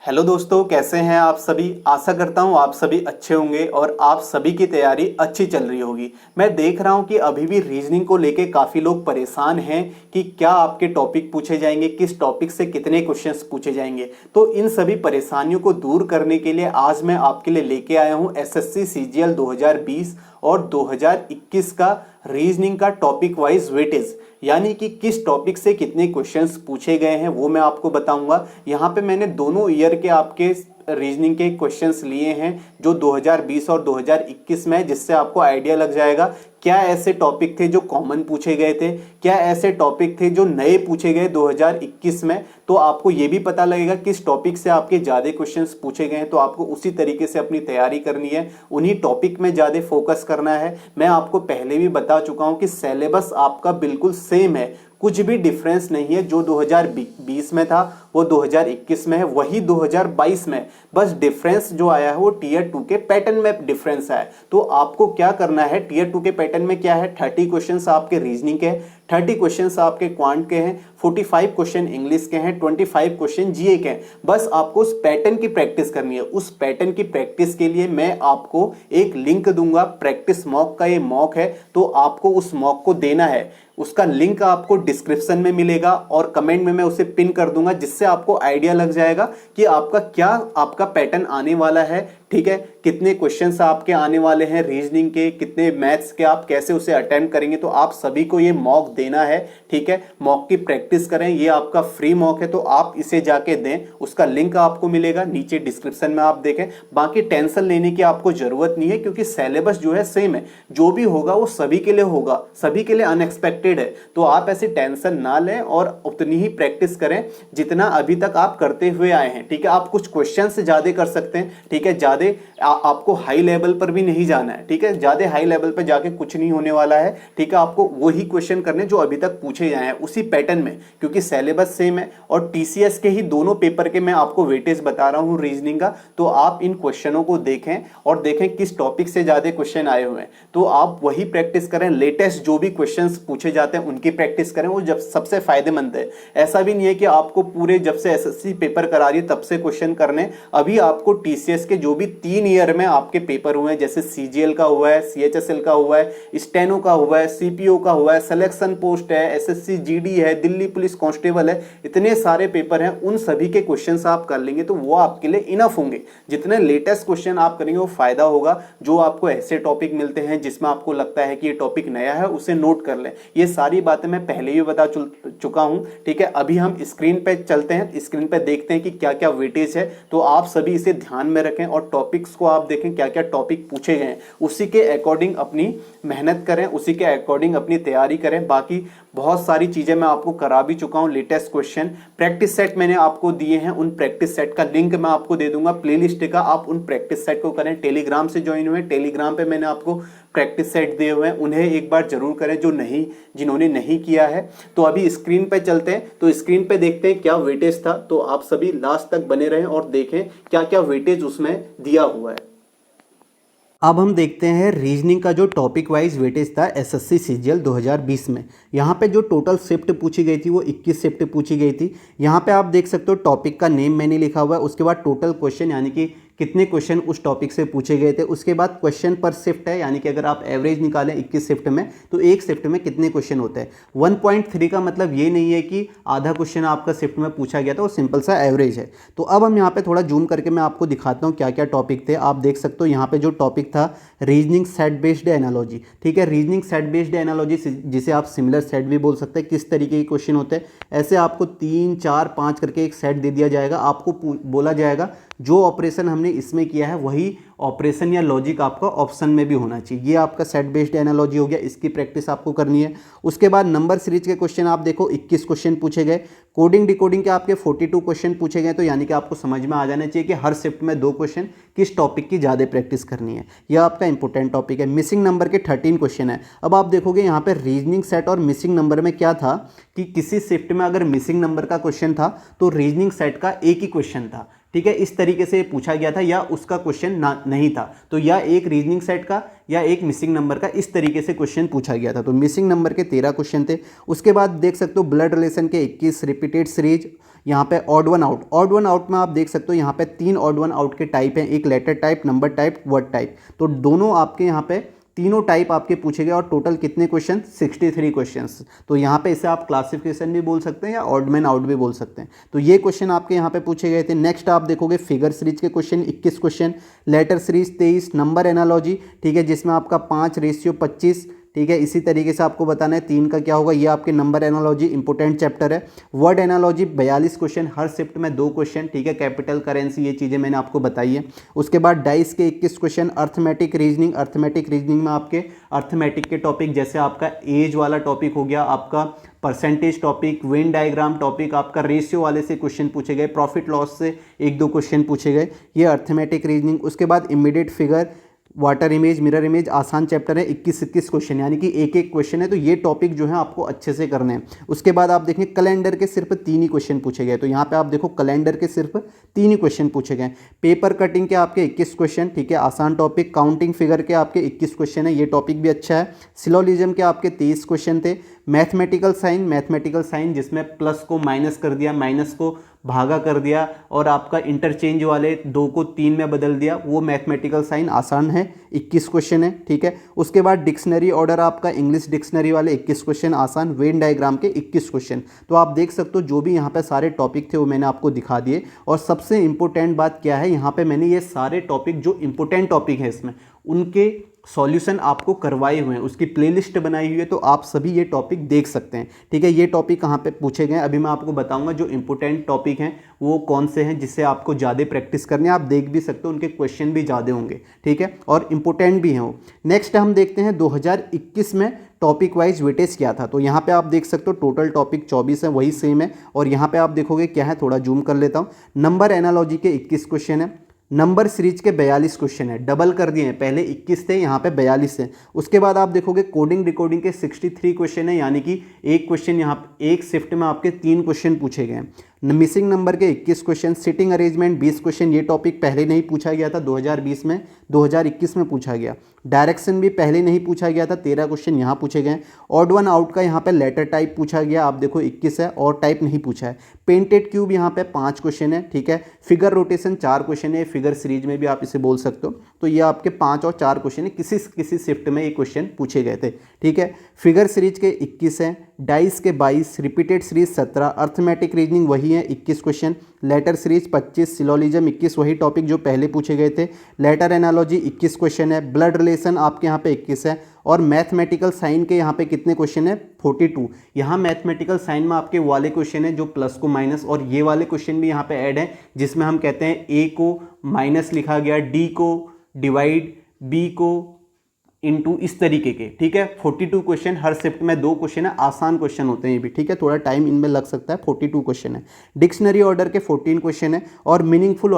Hello दोस्तों, कैसे हैं आप सभी। आशा करता हूं आप सभी अच्छे होंगे और आप सभी की तैयारी अच्छी चल रही होगी। मैं देख रहा हूं कि अभी भी रीजनिंग को लेके काफ़ी लोग परेशान हैं कि क्या आपके टॉपिक पूछे जाएंगे, किस टॉपिक से कितने क्वेश्चंस पूछे जाएंगे। तो इन सभी परेशानियों को दूर करने के लिए आज मैं आपके लिए लेके आया हूं एसएससी सीजीएल 2020 और 2021 का रीजनिंग का टॉपिक वाइज वेटेज, यानी कि किस टॉपिक से कितने क्वेश्चंस पूछे गए हैं वो मैं आपको बताऊंगा। यहाँ पे मैंने दोनों ईयर के आपके रीजनिंग के क्वेश्चंस लिए हैं जो 2020 और 2021 में है, जिससे आपको आइडिया लग जाएगा क्या ऐसे टॉपिक थे जो कॉमन पूछे गए थे, क्या ऐसे टॉपिक थे जो नए पूछे गए 2021 में। तो आपको ये भी पता लगेगा किस टॉपिक से आपके ज़्यादा क्वेश्चंस पूछे गए हैं, तो आपको उसी तरीके से अपनी तैयारी करनी है, उन्हीं टॉपिक में ज़्यादा फोकस करना है। मैं आपको पहले भी बता चुका हूँ कि सिलेबस आपका बिल्कुल सेम है, कुछ भी डिफरेंस नहीं है। जो 2020 में था वो 2021 में है, वही 2022 में। बस डिफरेंस जो आया है वो टीयर 2 के पैटर्न में डिफरेंस है। तो आपको क्या करना है, टीयर 2 के पैटर्न में क्या है, 30 क्वेश्चंस आपके रीजनिंग के हैं, 30 क्वेश्चंस आपके क्वांट के हैं, 45 क्वेश्चन इंग्लिश के हैं, 25 क्वेश्चन जीए के हैं। बस आपको उस पैटर्न की प्रैक्टिस करनी है। उस पैटर्न की प्रैक्टिस के लिए मैं आपको एक लिंक दूंगा, प्रैक्टिस मॉक का ये मॉक है, तो आपको उस मॉक को देना है। उसका लिंक आपको डिस्क्रिप्शन में मिलेगा और कमेंट में मैं उसे पिन कर दूंगा, जिससे आपको आइडिया लग जाएगा कि आपका पैटर्न आने वाला है। ठीक है, कितने क्वेश्चंस आपके आने वाले हैं रीजनिंग के, कितने मैथ्स के, आप कैसे उसे अटेम्प्ट करेंगे। तो आप सभी को ये मॉक देना है। ठीक है, मॉक की प्रैक्टिस करें, ये आपका फ्री मॉक है, तो आप इसे जाके दें। उसका लिंक आपको मिलेगा नीचे डिस्क्रिप्शन में, आप देखें। बाकी टेंशन लेने की आपको जरूरत नहीं है, क्योंकि सिलेबस जो है सेम है। जो भी होगा वो सभी के लिए होगा, सभी के लिए अनएक्सपेक्टेड है। तो आप ऐसी टेंशन ना लें और उतनी ही प्रैक्टिस करें जितना अभी तक आप करते हुए आए हैं। ठीक है, आप कुछ क्वेश्चन से ज्यादा कर सकते हैं। ठीक है, ज्यादा आपको हाई लेवल पर भी नहीं जाना है। ठीक है, ज्यादा हाई लेवल पर जाके कुछ नहीं होने वाला है। ठीक है, आपको वही क्वेश्चन करने जो अभी तक पूछे जाए हैं उसी पैटर्न में, क्योंकि सिलेबस सेम है। और टीसीएस के ही दोनों पेपर के मैं आपको वेटेज बता रहा हूं रीजनिंग का। तो आप इन क्वेश्चनों को देखें और देखें किस टॉपिक से ज्यादा क्वेश्चन आए हुए हैं, तो आप वही प्रैक्टिस करें। लेटेस्ट जो भी क्वेश्चन पूछे जाते हैं उनकी प्रैक्टिस करें, वो जब सबसे फायदेमंद है। ऐसा भी नहीं है कि आपको पूरे जब से एसएससी पेपर करा रही है तब से क्वेश्चन करने। अभी आपको टीसीएस के जो भी 3 ईयर में आपके पेपर हुए हैं, जैसे सीजीएल का हुआ है, सीएचएसएल का हुआ है, स्टेनो का हुआ है, सीपीओ का हुआ है, सिलेक्शन पोस्ट है, एसएससी जीडी है, दिल्ली पुलिस कांस्टेबल है, इतने सारे पेपर हैं। उन सभी के क्वेश्चंस आप कर लेंगे तो वो आपके लिए इनफ होंगे। जितने लेटेस्ट क्वेश्चन आप करेंगे वो फायदा होगा। जो आपको ऐसे टॉपिक मिलते हैं जिसमें आपको लगता है कि ये टॉपिक नया है, उसे नोट कर लें। ये सारी बातें मैं पहले ही बता चुका हूं। ठीक है, अभी हम स्क्रीन पे चलते हैं, स्क्रीन पे देखते हैं कि क्या क्या वेटेज है। तो आप सभी इसे ध्यान में रखें और टॉपिक्स को आप देखें क्या क्या टॉपिक पूछे गए हैं, उसी के अकॉर्डिंग अपनी मेहनत करें, उसी के अकॉर्डिंग अपनी तैयारी करें। बाकी बहुत सारी चीजें मैं आपको करा भी चुका हूं। लेटेस्ट क्वेश्चन प्रैक्टिस सेट मैंने आपको दिए हैं, उन प्रैक्टिस सेट का लिंक मैं आपको दे दूंगा प्लेलिस्ट का। आप उन प्रैक्टिस सेट को करें। टेलीग्राम से ज्वाइन हुए, टेलीग्राम पे मैंने आपको प्रैक्टिस सेट दिए हुए हैं, उन्हें एक बार जरूर करें जिन्होंने नहीं किया है। तो अभी स्क्रीन पे चलते हैं, तो स्क्रीन पे देखते हैं क्या वेटेज था। तो आप सभी लास्ट तक बने रहें और देखें क्या क्या वेटेज उसमें दिया हुआ है। अब हम देखते हैं रीजनिंग का जो टॉपिक वाइज वेटेज था एसएससी सीजीएल 2020 में। यहाँ पे जो टोटल शिफ्ट पूछी गई थी वो 21 शिफ्ट पूछी गई थी। यहाँ पे आप देख सकते हो टॉपिक का नेम मैंने लिखा हुआ है, उसके बाद टोटल क्वेश्चन यानी कि कितने क्वेश्चन उस टॉपिक से पूछे गए थे, उसके बाद क्वेश्चन पर शिफ्ट है, यानी कि अगर आप एवरेज निकालें 21 शिफ्ट में तो एक शिफ्ट में कितने क्वेश्चन होते हैं। 1.3 का मतलब ये नहीं है कि आधा क्वेश्चन आपका शिफ्ट में पूछा गया था, वो सिंपल सा एवरेज है। तो अब हम यहाँ पे थोड़ा जूम करके मैं आपको दिखाता हूँ क्या क्या टॉपिक थे। आप देख सकते हो यहाँ पे जो टॉपिक था रीजनिंग सेट बेस्ड एनालॉजी। ठीक है, रीजनिंग सेट बेस्ड एनालॉजी, जिसे आप सिमिलर सेट भी बोल सकते हैं। किस तरीके के क्वेश्चन होते हैं, ऐसे आपको 3 4 5 करके एक सेट दे दिया जाएगा। आपको बोला जाएगा जो ऑपरेशन हमने इसमें किया है वही ऑपरेशन या लॉजिक आपका ऑप्शन में भी होना चाहिए। ये आपका सेट बेस्ड एनालॉजी हो गया, इसकी प्रैक्टिस आपको करनी है। उसके बाद नंबर सीरीज के क्वेश्चन आप देखो 21 क्वेश्चन पूछे गए। कोडिंग डिकोडिंग के आपके 42 क्वेश्चन पूछे गए। तो यानी कि आपको समझ में आ जाना चाहिए कि हर शिफ्ट में 2 क्वेश्चन किस टॉपिक की ज़्यादा प्रैक्टिस करनी है। यह आपका इंपॉर्टेंट टॉपिक है। मिसिंग नंबर के 13 क्वेश्चन है। अब आप देखोगे यहाँ पे रीजनिंग सेट और मिसिंग नंबर में क्या था कि किसी शिफ्ट में अगर मिसिंग नंबर का क्वेश्चन था तो रीजनिंग सेट का एक ही क्वेश्चन था। ठीक है, इस तरीके से पूछा गया था, या उसका क्वेश्चन नहीं था तो या एक रीजनिंग सेट का या एक मिसिंग नंबर का, इस तरीके से क्वेश्चन पूछा गया था। तो मिसिंग नंबर के 13 क्वेश्चन थे। उसके बाद देख सकते हो ब्लड रिलेशन के 21, रिपीटेड सीरीज यहाँ पे odd one out, odd one out में आप देख सकते हो यहाँ पे 3 ऑड वन आउट के टाइप हैं, एक letter type, number type, word type. तो दोनों आपके यहाँ पे तीनों टाइप आपके पूछे गए और टोटल कितने क्वेश्चन, 63 क्वेश्चंस। तो यहाँ पे इसे आप क्लासिफिकेशन भी बोल सकते हैं या ऑड मैन आउट भी बोल सकते हैं। तो ये क्वेश्चन आपके यहाँ पे पूछे गए थे। नेक्स्ट आप देखोगे फिगर सीरीज के question 21 question, letter series 23, number analogy, ठीक है, जिसमें आपका 5:25, ठीक है। इसी तरीके से आपको बताना है 3 का क्या होगा, ये आपके नंबर एनालॉजी इंपोर्टेंट चैप्टर है। वर्ड एनालॉजी 42 क्वेश्चन, हर शिफ्ट में 2 क्वेश्चन, ठीक है। कैपिटल करेंसी, ये चीज़ें मैंने आपको बताई है। उसके बाद डाइस के 21 question, arithmetic reasoning, arithmetic reasoning में आपके अर्थमेटिक के टॉपिक जैसे आपका एज वाला टॉपिक हो गया, आपका percentage topic, Venn diagram topic, आपका रेशियो वाले से क्वेश्चन पूछे गए, प्रॉफिट लॉस से 1-2 क्वेश्चन पूछे गए, ये अर्थमेटिक रीजनिंग। उसके बाद immediate figure, water image, mirror image, आसान चैप्टर है, 21 क्वेश्चन, यानी कि एक क्वेश्चन है। तो ये टॉपिक जो है आपको अच्छे से करने हैं। उसके बाद आप देखें कैलेंडर के सिर्फ 3 ही क्वेश्चन पूछे गए। तो यहाँ पे आप देखो कैलेंडर के सिर्फ 3 ही क्वेश्चन पूछे गए। पेपर कटिंग के आपके 21 क्वेश्चन, ठीक है, आसान टॉपिक। काउंटिंग फिगर के आपके 21 क्वेश्चन है, ये टॉपिक भी अच्छा है। सिलोजिज्म के आपके 23 क्वेश्चन थे। मैथमेटिकल साइन जिसमें प्लस को माइनस कर दिया, माइनस को भागा कर दिया और आपका इंटरचेंज वाले 2 को 3 में बदल दिया, वो मैथमेटिकल साइन आसान है, 21 क्वेश्चन है, ठीक है। उसके बाद डिक्शनरी ऑर्डर आपका इंग्लिश डिक्शनरी वाले 21 क्वेश्चन आसान, वेन डायग्राम के 21 क्वेश्चन। तो आप देख सकते हो जो भी यहाँ पे सारे टॉपिक थे वो मैंने आपको दिखा दिए। और सबसे इंपॉर्टेंट बात क्या है, यहाँ पे मैंने ये सारे टॉपिक जो इंपॉर्टेंट टॉपिक है इसमें उनके सॉल्यूशन आपको करवाए हुए हैं, उसकी प्लेलिस्ट बनाई हुई है, तो आप सभी ये टॉपिक देख सकते हैं, ठीक है। ये टॉपिक कहाँ पे पूछे गए अभी मैं आपको बताऊंगा। जो इंपॉर्टेंट टॉपिक हैं वो कौन से हैं जिससे आपको ज़्यादा प्रैक्टिस करनी है, आप देख भी सकते हो, उनके क्वेश्चन भी ज़्यादा होंगे, ठीक है, और इंपॉर्टेंट भी हैं वो। नेक्स्ट हम देखते हैं 2021 में टॉपिक वाइज वेटेज क्या था। तो यहाँ पे आप देख सकते हो टोटल टॉपिक 24 है, वही सेम है। और यहाँ पे आप देखोगे क्या है, थोड़ा जूम कर लेता हूँ। नंबर एनालॉजी के 21 क्वेश्चन है, नंबर सीरीज के 42 क्वेश्चन है, डबल कर दिए हैं, पहले 21 थे, यहाँ पे 42 है। उसके बाद आप देखोगे कोडिंग डिकोडिंग के 63 क्वेश्चन है, यानी कि एक क्वेश्चन यहाँ एक शिफ्ट में आपके 3 क्वेश्चन पूछे गए हैं। मिसिंग नंबर के 21 क्वेश्चन, सिटिंग अरेंजमेंट 20 क्वेश्चन, ये टॉपिक पहले नहीं पूछा गया था 2020 में, 2021 में पूछा गया। डायरेक्शन भी पहले नहीं पूछा गया था, 13 क्वेश्चन यहाँ पूछे गए। ऑड वन आउट का यहाँ पे लेटर टाइप पूछा गया, आप देखो 21 है, और टाइप नहीं पूछा है। पेंटेड क्यूब यहाँ पे 5 क्वेश्चन है, ठीक है। फिगर रोटेशन 4 क्वेश्चन है, फिगर सीरीज में भी आप इसे बोल सकते हो। तो ये आपके 5 और 4 क्वेश्चन है, किसी शिफ्ट में ये क्वेश्चन पूछे गए थे, ठीक है। फिगर सीरीज के 21 है, डाइस के 22, रिपीटेड सीरीज 17, अर्थमेटिक रीजनिंग वही है 21 क्वेश्चन, लेटर सीरीज 25, सिलोजिज्म 21, वही टॉपिक जो पहले पूछे गए थे। लेटर एनालॉजी 21 क्वेश्चन है, ब्लड रिलेशन आपके यहाँ पे 21 है। और मैथमेटिकल साइन के यहाँ पे कितने क्वेश्चन है, 42। यहाँ मैथमेटिकल साइन में आपके वाले क्वेश्चन है जो प्लस को माइनस, और ये वाले क्वेश्चन भी यहाँ पे ऐड है जिसमें हम कहते हैं ए को माइनस लिखा गया, डी को डिवाइड, बी को इनटू, इस तरीके के, ठीक है। 42 क्वेश्चन, हर शिफ्ट में 2 क्वेश्चन है, आसान क्वेश्चन होते हैं ये भी, ठीक है, थोड़ा टाइम इनमें लग सकता है। 42 क्वेश्चन है। डिक्शनरी ऑर्डर के 14 क्वेश्चन है। और मीनिंगफुल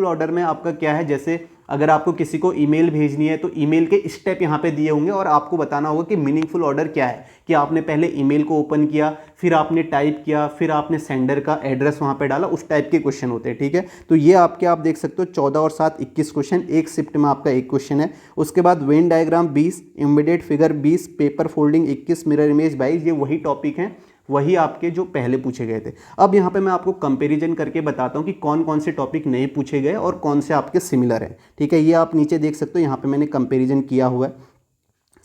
ऑर्डर में आपका क्या है, जैसे अगर आपको किसी को ईमेल भेजनी है तो ईमेल के स्टेप यहाँ पे दिए होंगे और आपको बताना होगा कि मीनिंगफुल ऑर्डर क्या है, कि आपने पहले ईमेल को ओपन किया, फिर आपने टाइप किया, फिर आपने सेंडर का एड्रेस वहाँ पे डाला, उस टाइप के क्वेश्चन होते हैं, ठीक है। तो ये आपके आप देख सकते हो 14 और 7 21 क्वेश्चन, एक शिफ्ट में आपका एक क्वेश्चन है। उसके बाद Venn diagram 20, immediate figure 20, paper folding 21, mirror image 22, ये वही टॉपिक हैं, वही आपके जो पहले पूछे गए थे। अब यहाँ पे मैं आपको कंपैरिजन करके बताता हूँ कि कौन कौन से टॉपिक नए पूछे गए और कौन से आपके सिमिलर हैं, ठीक है। ये आप नीचे देख सकते हो, यहाँ पे मैंने कंपैरिजन किया हुआ है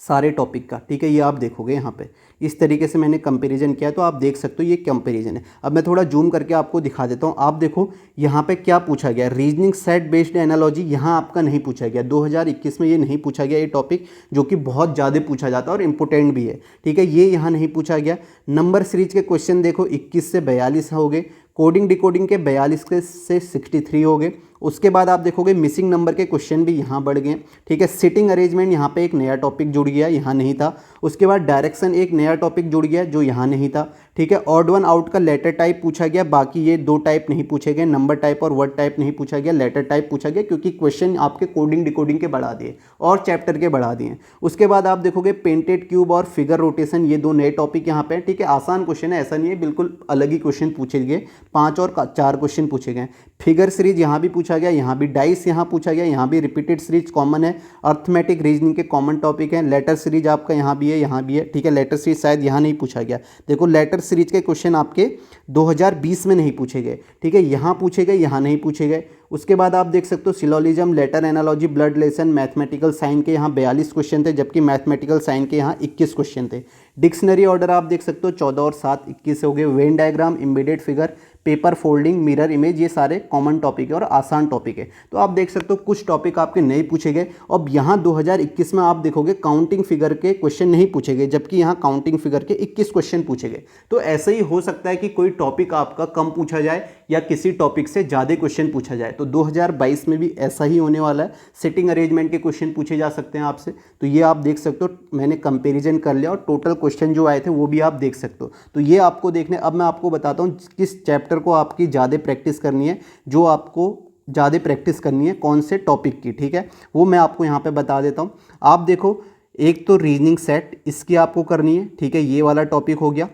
सारे टॉपिक का, ठीक है। ये आप देखोगे यहाँ पे इस तरीके से मैंने कंपैरिजन किया, तो आप देख सकते हो ये कंपैरिजन है। अब मैं थोड़ा जूम करके आपको दिखा देता हूँ। आप देखो यहाँ पे क्या पूछा गया, रीजनिंग सेट बेस्ड एनालॉजी, यहाँ आपका नहीं पूछा गया, 2021 में ये नहीं पूछा गया, ये टॉपिक जो कि बहुत ज़्यादा पूछा जाता है और इंपॉर्टेंट भी है, ठीक है, ये यहाँ नहीं पूछा गया। नंबर सीरीज के क्वेश्चन देखो 21 से 42 हो गए, कोडिंग डिकोडिंग के 42 से 63 हो गए। उसके बाद आप देखोगे मिसिंग नंबर के क्वेश्चन भी यहाँ बढ़ गए, ठीक है। सिटिंग अरेंजमेंट यहाँ पे एक नया टॉपिक जुड़ गया, यहाँ नहीं था। उसके बाद डायरेक्शन एक नया टॉपिक जुड़ गया जो यहाँ नहीं था, ठीक है। ऑड वन आउट का लेटर टाइप पूछा गया, बाकी ये 2 टाइप नहीं पूछे गए, नंबर टाइप और वर्ड टाइप नहीं पूछा गया, लेटर टाइप पूछा गया, क्योंकि क्वेश्चन आपके कोडिंग डिकोडिंग के बढ़ा दिए और चैप्टर के बढ़ा दिए। उसके बाद आप देखोगे पेंटेड क्यूब और फिगर रोटेशन, ये 2 नए टॉपिक यहाँ पे, ठीक है। आसान क्वेश्चन है, ऐसा नहीं है, बिल्कुल अलग ही क्वेश्चन पूछे गए, 5 और 4 क्वेश्चन पूछे गए। फिगर सीरीज यहाँ भी पूछा पूछा गया, यहाँ भी डाइस यहाँ पूछा गया, यहाँ भी रिपीटेड सीरीज कॉमन है, अर्थमेटिक रीजनिंग के कॉमन टॉपिक हैं, लेटर सीरीज आपका यहाँ भी है, यहाँ भी है, ठीक है। लेटर सीरीज शायद यहाँ नहीं पूछा गया। देखो लेटर सीरीज के क्वेश्चन आपके 2020 में नहीं पूछे गए, ठीक है, यहाँ पूछे गए, यहाँ नहीं पूछे गए। उसके बाद आप देख सकते हो syllogism, letter analogy, blood relation, mathematical sign के यहाँ 42 क्वेश्चन थे, जबकि मैथमेटिकल साइन के यहाँ 21 क्वेश्चन थे। डिक्शनरी ऑर्डर आप देख सकते हो 14 और 7 21 हो गए। Venn diagram, embedded figure, paper folding, mirror image, ये सारे कॉमन टॉपिक है और आसान टॉपिक है। तो आप देख सकते हो कुछ टॉपिक आपके नहीं पूछे गए। अब यहाँ 2021 में आप देखोगे काउंटिंग फिगर के क्वेश्चन नहीं पूछे गए, जबकि यहाँ काउंटिंग फिगर के 21 क्वेश्चन पूछे गए। तो ऐसे ही हो सकता है कि कोई टॉपिक आपका कम पूछा जाए या किसी टॉपिक से ज़्यादा क्वेश्चन पूछा जाए। तो 2022 में भी ऐसा ही होने वाला है। सिटिंग अरेंजमेंट के क्वेश्चन पूछे जा सकते हैं आपसे, तो ये आप देख सकते हो। मैंने कंपैरिजन कर लिया और टोटल क्वेश्चन जो आए थे वो भी आप देख सकते हो। तो ये आपको देखने, अब मैं आपको बताता हूँ किस चैप्टर को आपकी ज़्यादा प्रैक्टिस करनी है, जो आपको ज़्यादा प्रैक्टिस करनी है कौन से टॉपिक की, ठीक है, वो मैं आपको यहाँ पे बता देता हूँ। आप देखो, एक तो रीजनिंग सेट इसकी आपको करनी है, ठीक है, ये वाला टॉपिक हो गया।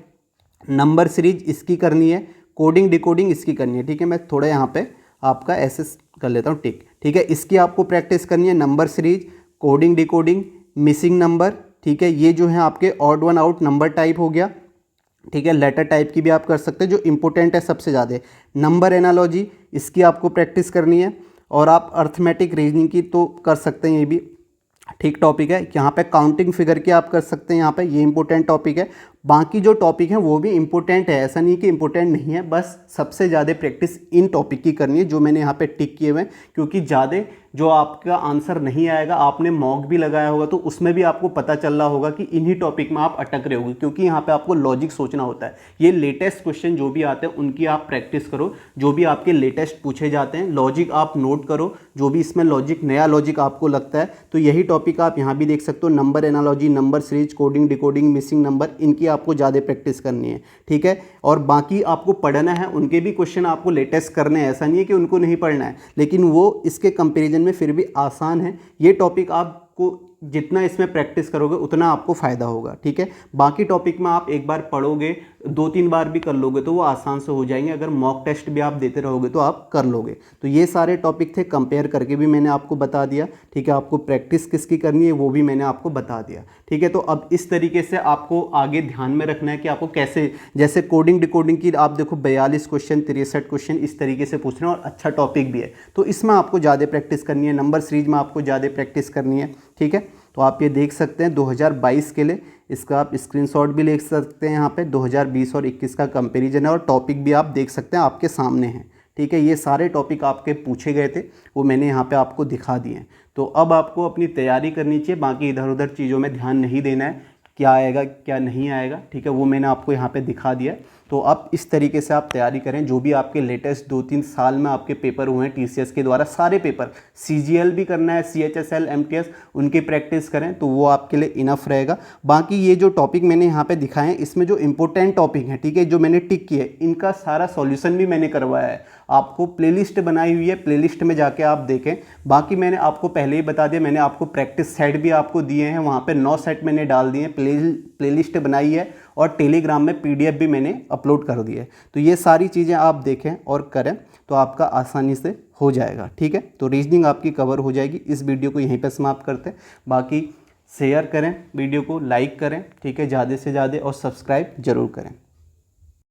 नंबर सीरीज इसकी करनी है, कोडिंग डिकोडिंग इसकी करनी है, ठीक है। मैं थोड़ा यहाँ पे आपका ऐसे कर लेता हूँ टिक, ठीक है। इसकी आपको प्रैक्टिस करनी है, number series, coding decoding, missing number, ठीक है। ये जो है आपके odd one out number type हो गया, ठीक है। लेटर टाइप की भी आप कर सकते हैं, जो इंपॉर्टेंट है सबसे ज़्यादा। नंबर एनालॉजी इसकी आपको प्रैक्टिस करनी है, और आप अर्थमेटिक रीजनिंग की तो कर सकते हैं, ये भी ठीक टॉपिक है। यहाँ पे काउंटिंग फिगर की आप कर सकते हैं, यहाँ पे ये इंपॉर्टेंट टॉपिक है। बाकी जो टॉपिक हैं वो भी इंपॉर्टेंट है, ऐसा नहीं कि इंपॉर्टेंट नहीं है, बस सबसे ज़्यादा प्रैक्टिस इन टॉपिक की करनी है जो मैंने यहाँ पे टिक किए हुए हैं। क्योंकि ज़्यादा जो आपका आंसर नहीं आएगा, आपने मॉक भी लगाया होगा तो उसमें भी आपको पता चल रहा होगा कि इन्हीं टॉपिक में आप अटक रहे होगे, क्योंकि यहाँ पे आपको लॉजिक सोचना होता है। ये लेटेस्ट क्वेश्चन जो भी आते हैं उनकी आप प्रैक्टिस करो, जो भी आपके लेटेस्ट पूछे जाते हैं लॉजिक आप नोट करो, जो भी इसमें लॉजिक नया लॉजिक आपको लगता है। तो यही टॉपिक आप यहाँ भी देख सकते हो, number analogy, number series, coding decoding, missing number, इनकी आपको ज़्यादा प्रैक्टिस करनी है, ठीक है। और बाकी आपको पढ़ना है, उनके भी क्वेश्चन आपको लेटेस्ट करने हैं, ऐसा नहीं है कि उनको नहीं पढ़ना है, लेकिन वो इसके कंपैरिजन में फिर भी आसान है। ये टॉपिक आपको जितना इसमें प्रैक्टिस करोगे उतना आपको फ़ायदा होगा, ठीक है। बाकी टॉपिक में आप एक बार पढ़ोगे, 2-3 बार भी कर लोगे तो वो आसान से हो जाएंगे। अगर मॉक टेस्ट भी आप देते रहोगे तो आप कर लोगे। तो ये सारे टॉपिक थे, कंपेयर करके भी मैंने आपको बता दिया, ठीक है। आपको प्रैक्टिस किसकी करनी है वो भी मैंने आपको बता दिया, ठीक है। तो अब इस तरीके से आपको आगे ध्यान में रखना है कि आपको कैसे, जैसे कोडिंग डिकोडिंग की आप देखो 42 क्वेश्चन, 63 क्वेश्चन इस तरीके से पूछ रहे हैं और अच्छा टॉपिक भी है, तो इसमें आपको ज़्यादा प्रैक्टिस करनी है। नंबर सीरीज में आपको ज़्यादा प्रैक्टिस करनी है, ठीक है। तो आप ये देख सकते हैं 2022 के लिए, इसका आप स्क्रीनशॉट भी ले सकते हैं। यहाँ पे 2020 और 21 का कंपैरिजन है और टॉपिक भी आप देख सकते हैं, आपके सामने हैं, ठीक है। ये सारे टॉपिक आपके पूछे गए थे, वो मैंने यहाँ पे आपको दिखा दिए हैं। तो अब आपको अपनी तैयारी करनी चाहिए, बाकी इधर उधर चीज़ों में ध्यान नहीं देना है, क्या आएगा क्या नहीं आएगा, ठीक है, वो मैंने आपको यहाँ पे दिखा दिया। तो अब इस तरीके से आप तैयारी करें। जो भी आपके लेटेस्ट 2-3 साल में आपके पेपर हुए हैं टीसीएस के द्वारा, सारे पेपर, सीजीएल भी करना है, सीएचएसएल, एमटीएस, उनकी प्रैक्टिस करें तो वो आपके लिए इनफ रहेगा। बाकी ये जो टॉपिक मैंने यहाँ पे दिखाए हैं, इसमें जो इंपॉर्टेंट टॉपिक हैं, ठीक है, जो मैंने टिक किए, इनका सारा सॉल्यूशन भी मैंने करवाया है। आपको प्लेलिस्ट बनाई हुई है, प्लेलिस्ट में जाके आप देखें। बाकी मैंने आपको पहले ही बता दिया, मैंने आपको प्रैक्टिस सेट भी आपको दिए हैं, वहाँ पे 9 सेट मैंने डाल दिए हैं, प्लेलिस्ट बनाई है, और टेलीग्राम में पीडीएफ भी मैंने अपलोड कर दी है। तो ये सारी चीज़ें आप देखें और करें तो आपका आसानी से हो जाएगा, ठीक है। तो रीजनिंग आपकी कवर हो जाएगी। इस वीडियो को यहीं पर समाप्त करते हैं। बाकी शेयर करें, वीडियो को लाइक करें, ठीक है, ज़्यादा से ज़्यादा, और सब्सक्राइब जरूर करें।